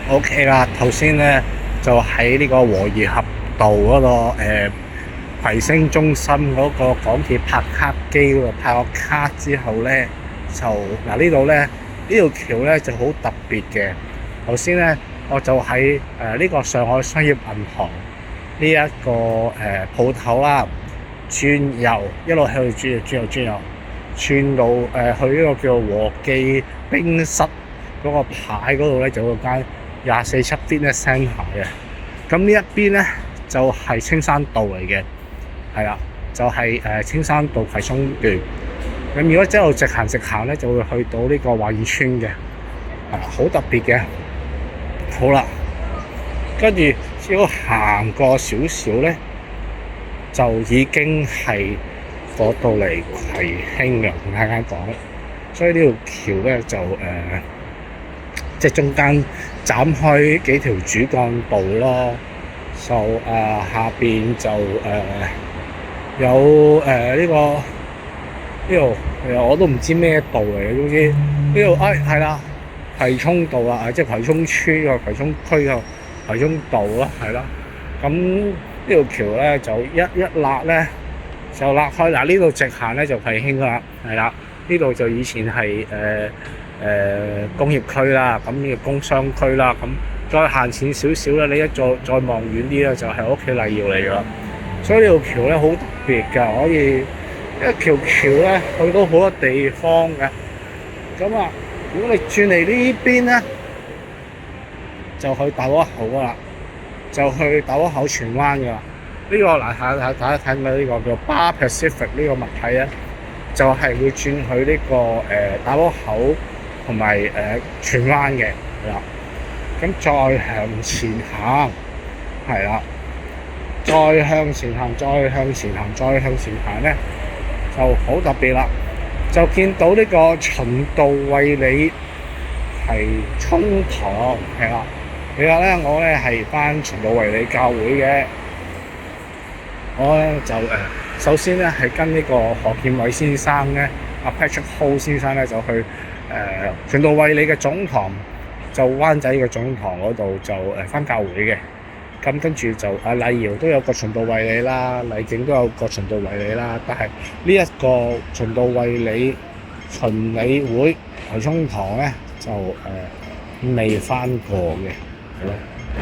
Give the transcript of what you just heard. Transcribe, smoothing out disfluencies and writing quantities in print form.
OK 啦，頭先咧就喺呢個和宜合道嗰、葵星中心嗰個港鐵拍卡機嗰度拍個卡之後咧，就呢度咧呢條橋咧就好特別嘅。頭先咧我就喺呢個上海商業銀行呢一個鋪頭啦，轉右一路向住轉右，轉到去呢個叫和記冰室嗰個牌嗰度咧，就有間24/7 Fitness Centre 嘅。咁呢一邊咧就係青山道嚟嘅，係啦，就係青山道葵涌段。咁如果一路直行咧，就會去到呢個華爾村嘅，好特別嘅。好啦，跟住只要行過少少咧，就已經係過到嚟葵興嘅，同大家講。所以呢條橋咧就即係中間斬開幾條主幹道咯，就下邊就有呢度我都唔知咩道嚟嘅，總之呢度係啦，葵涌道啊，即係葵涌村個葵涌區個葵涌道咯，係啦。咁呢條橋咧就一勒咧就勒開嗱，呢度直行咧就葵興啦，係啦。呢度就以前係工業區啦，咁呢個工商區啦，咁再行前少少咧，你再望遠啲咧，就係屋企麗瑤嚟㗎啦。所以呢條橋咧好特別㗎，可以一條橋咧去到好多地方嘅。咁如果你轉嚟呢邊咧，就去大窩口啦，就去大窩口荃灣㗎啦。呢個大家睇到呢個叫 Bar Pacific 呢個物體咧，就係會轉去呢個大窩口同埋荃灣嘅，係啦。咁再向前行，係啦，再向前行咧，就好特別啦。就見到呢個循道衛理係涌堂，係啦。其實咧，我咧係返循道衛理教會嘅。我咧就首先咧係跟呢個何建偉先生咧，Patrick Ho 先生咧就去循道衛理嘅總堂，就灣仔嘅總堂嗰度就返教會嘅。咁跟住就麗瑤都有個循道衛理啦，麗景都有個循道衛理啦，但係呢一個循道衛理循理會葵涌堂咧就未返過嘅，係咯。